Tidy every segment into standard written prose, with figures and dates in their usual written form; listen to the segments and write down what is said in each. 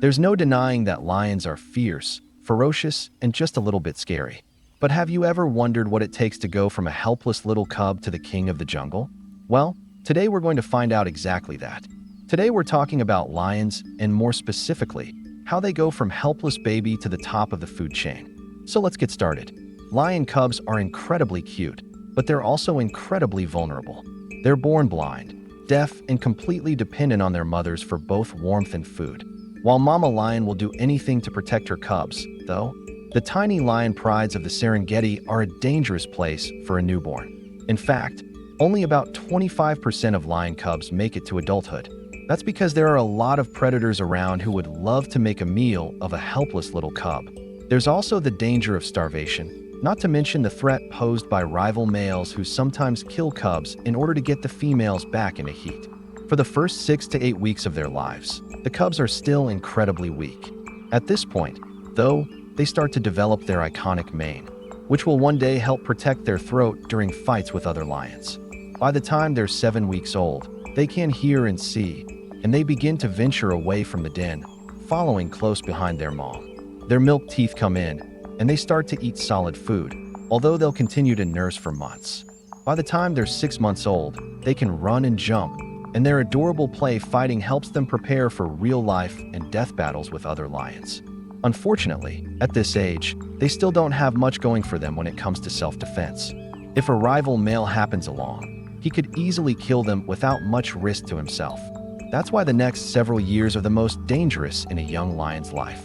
There's no denying that lions are fierce, ferocious, and just a little bit scary. But have you ever wondered what it takes to go from a helpless little cub to the king of the jungle? Well, today we're going to find out exactly that. Today we're talking about lions, and more specifically, how they go from helpless baby to the top of the food chain. So let's get started. Lion cubs are incredibly cute, but they're also incredibly vulnerable. They're born blind, deaf, and completely dependent on their mothers for both warmth and food. While Mama Lion will do anything to protect her cubs, though, the tiny lion prides of the Serengeti are a dangerous place for a newborn. In fact, only about 25% of lion cubs make it to adulthood. That's because there are a lot of predators around who would love to make a meal of a helpless little cub. There's also the danger of starvation, not to mention the threat posed by rival males who sometimes kill cubs in order to get the females back in a heat. For the first 6 to 8 weeks of their lives, the cubs are still incredibly weak. At this point, though, they start to develop their iconic mane, which will one day help protect their throat during fights with other lions. By the time they're 7 weeks old, they can hear and see, and they begin to venture away from the den, following close behind their mom. Their milk teeth come in, and they start to eat solid food, although they'll continue to nurse for months. By the time they're 6 months old, they can run and jump, and their adorable play fighting helps them prepare for real life and death battles with other lions. Unfortunately, at this age, they still don't have much going for them when it comes to self-defense. If a rival male happens along, he could easily kill them without much risk to himself. That's why the next several years are the most dangerous in a young lion's life.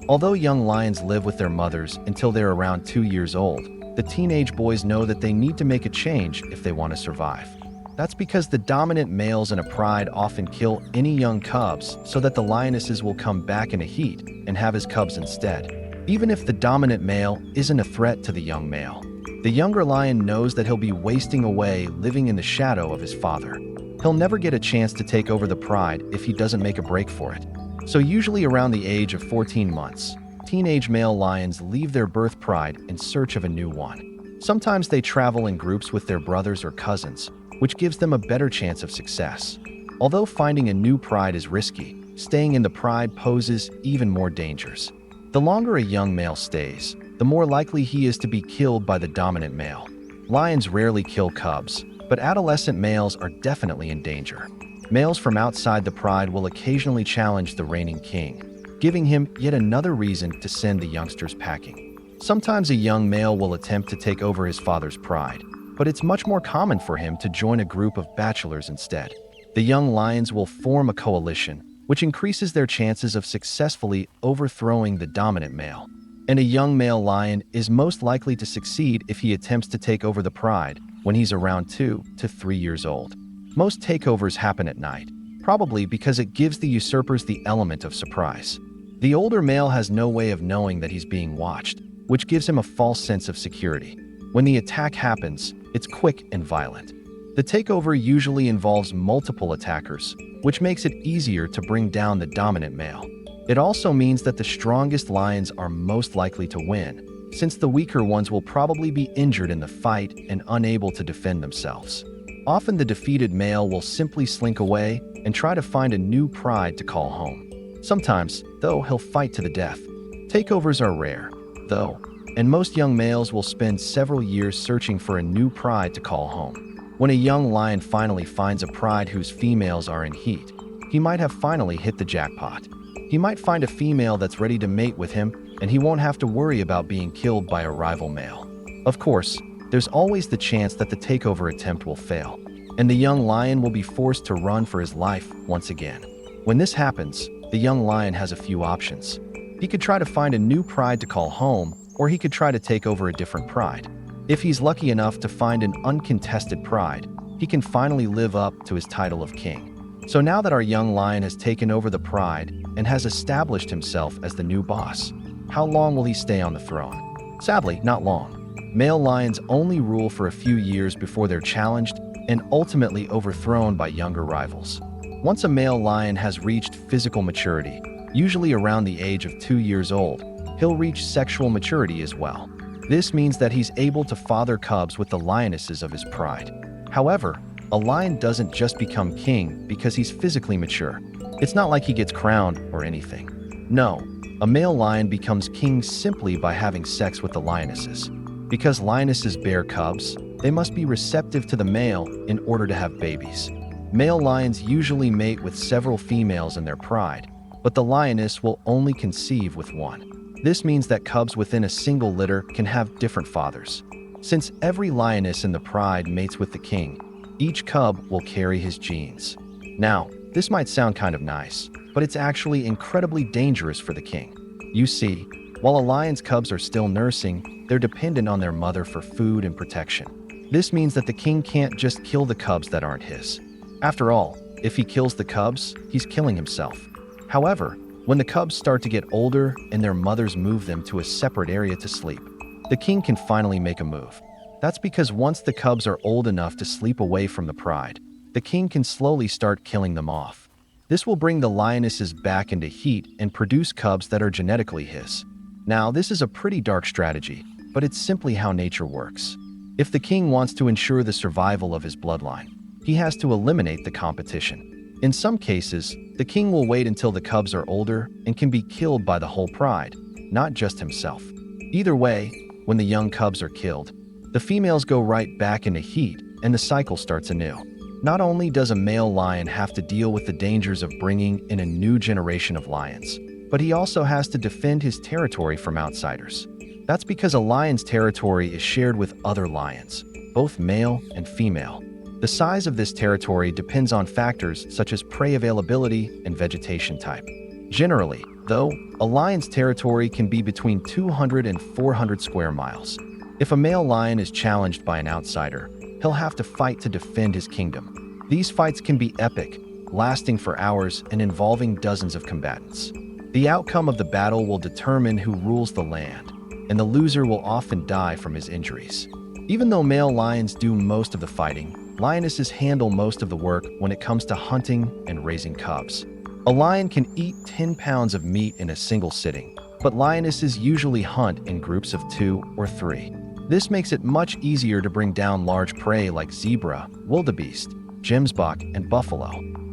Although young lions live with their mothers until they're around 2 years old, the teenage boys know that they need to make a change if they want to survive. That's because the dominant males in a pride often kill any young cubs so that the lionesses will come back in a heat and have his cubs instead, even if the dominant male isn't a threat to the young male. The younger lion knows that he'll be wasting away living in the shadow of his father. He'll never get a chance to take over the pride if he doesn't make a break for it. So usually around the age of 14 months, teenage male lions leave their birth pride in search of a new one. Sometimes they travel in groups with their brothers or cousins, which gives them a better chance of success. Although finding a new pride is risky, staying in the pride poses even more dangers. The longer a young male stays, the more likely he is to be killed by the dominant male. Lions rarely kill cubs, but adolescent males are definitely in danger. Males from outside the pride will occasionally challenge the reigning king, giving him yet another reason to send the youngsters packing. Sometimes a young male will attempt to take over his father's pride, but it's much more common for him to join a group of bachelors instead. The young lions will form a coalition, which increases their chances of successfully overthrowing the dominant male. And a young male lion is most likely to succeed if he attempts to take over the pride when he's around 2 to 3 years old. Most takeovers happen at night, probably because it gives the usurpers the element of surprise. The older male has no way of knowing that he's being watched, which gives him a false sense of security. When the attack happens, it's quick and violent. The takeover usually involves multiple attackers, which makes it easier to bring down the dominant male. It also means that the strongest lions are most likely to win, since the weaker ones will probably be injured in the fight and unable to defend themselves. Often the defeated male will simply slink away and try to find a new pride to call home. Sometimes, though, he'll fight to the death. Takeovers are rare, though, and most young males will spend several years searching for a new pride to call home. When a young lion finally finds a pride whose females are in heat, he might have finally hit the jackpot. He might find a female that's ready to mate with him, and he won't have to worry about being killed by a rival male. Of course, there's always the chance that the takeover attempt will fail, and the young lion will be forced to run for his life once again. When this happens, the young lion has a few options. He could try to find a new pride to call home, or he could try to take over a different pride. If he's lucky enough to find an uncontested pride, he can finally live up to his title of king. So now that our young lion has taken over the pride and has established himself as the new boss, how long will he stay on the throne? Sadly, not long. Male lions only rule for a few years before they're challenged and ultimately overthrown by younger rivals. Once a male lion has reached physical maturity, usually around the age of 2 years old, he'll reach sexual maturity as well. This means that he's able to father cubs with the lionesses of his pride. However, a lion doesn't just become king because he's physically mature. It's not like he gets crowned or anything. No, a male lion becomes king simply by having sex with the lionesses. Because lionesses bear cubs, they must be receptive to the male in order to have babies. Male lions usually mate with several females in their pride, but the lioness will only conceive with one. This means that cubs within a single litter can have different fathers. Since every lioness in the pride mates with the king, each cub will carry his genes. Now, this might sound kind of nice, but it's actually incredibly dangerous for the king. You see, while a lion's cubs are still nursing, they're dependent on their mother for food and protection. This means that the king can't just kill the cubs that aren't his. After all, if he kills the cubs, he's killing himself. However, when the cubs start to get older and their mothers move them to a separate area to sleep, the king can finally make a move. That's because once the cubs are old enough to sleep away from the pride, the king can slowly start killing them off. This will bring the lionesses back into heat and produce cubs that are genetically his. Now, this is a pretty dark strategy, but it's simply how nature works. If the king wants to ensure the survival of his bloodline, he has to eliminate the competition. In some cases, the king will wait until the cubs are older and can be killed by the whole pride, not just himself. Either way, when the young cubs are killed, the females go right back into heat and the cycle starts anew. Not only does a male lion have to deal with the dangers of bringing in a new generation of lions, but he also has to defend his territory from outsiders. That's because a lion's territory is shared with other lions, both male and female. The size of this territory depends on factors such as prey availability and vegetation type. Generally, though, a lion's territory can be between 200 and 400 square miles. If a male lion is challenged by an outsider, he'll have to fight to defend his kingdom. These fights can be epic, lasting for hours and involving dozens of combatants. The outcome of the battle will determine who rules the land, and the loser will often die from his injuries. Even though male lions do most of the fighting, lionesses handle most of the work when it comes to hunting and raising cubs. A lion can eat 10 pounds of meat in a single sitting, but lionesses usually hunt in groups of 2 or 3. This makes it much easier to bring down large prey like zebra, wildebeest, gemsbok, and buffalo.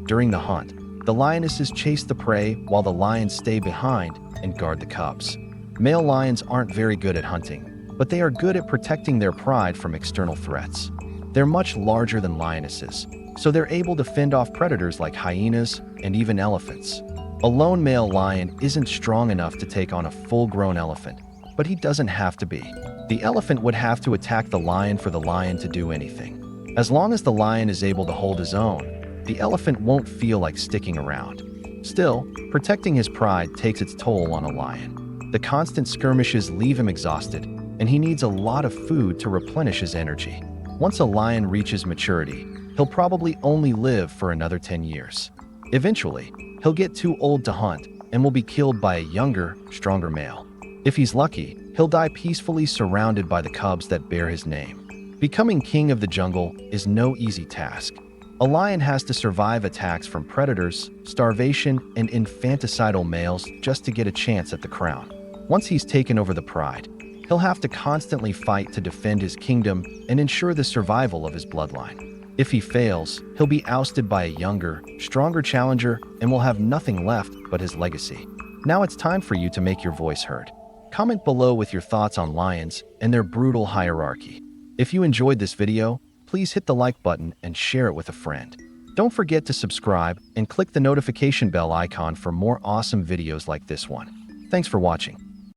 During the hunt, the lionesses chase the prey while the lions stay behind and guard the cubs. Male lions aren't very good at hunting, but they are good at protecting their pride from external threats. They're much larger than lionesses, so they're able to fend off predators like hyenas and even elephants. A lone male lion isn't strong enough to take on a full-grown elephant, but he doesn't have to be. The elephant would have to attack the lion for the lion to do anything. As long as the lion is able to hold his own, the elephant won't feel like sticking around. Still, protecting his pride takes its toll on a lion. The constant skirmishes leave him exhausted, and he needs a lot of food to replenish his energy. Once a lion reaches maturity, he'll probably only live for another 10 years. Eventually, he'll get too old to hunt and will be killed by a younger, stronger male. If he's lucky, he'll die peacefully surrounded by the cubs that bear his name. Becoming king of the jungle is no easy task. A lion has to survive attacks from predators, starvation, and infanticidal males just to get a chance at the crown. Once he's taken over the pride, he'll have to constantly fight to defend his kingdom and ensure the survival of his bloodline. If he fails, he'll be ousted by a younger, stronger challenger and will have nothing left but his legacy. Now it's time for you to make your voice heard. Comment below with your thoughts on lions and their brutal hierarchy. If you enjoyed this video, please hit the like button and share it with a friend. Don't forget to subscribe and click the notification bell icon for more awesome videos like this one. Thanks for watching.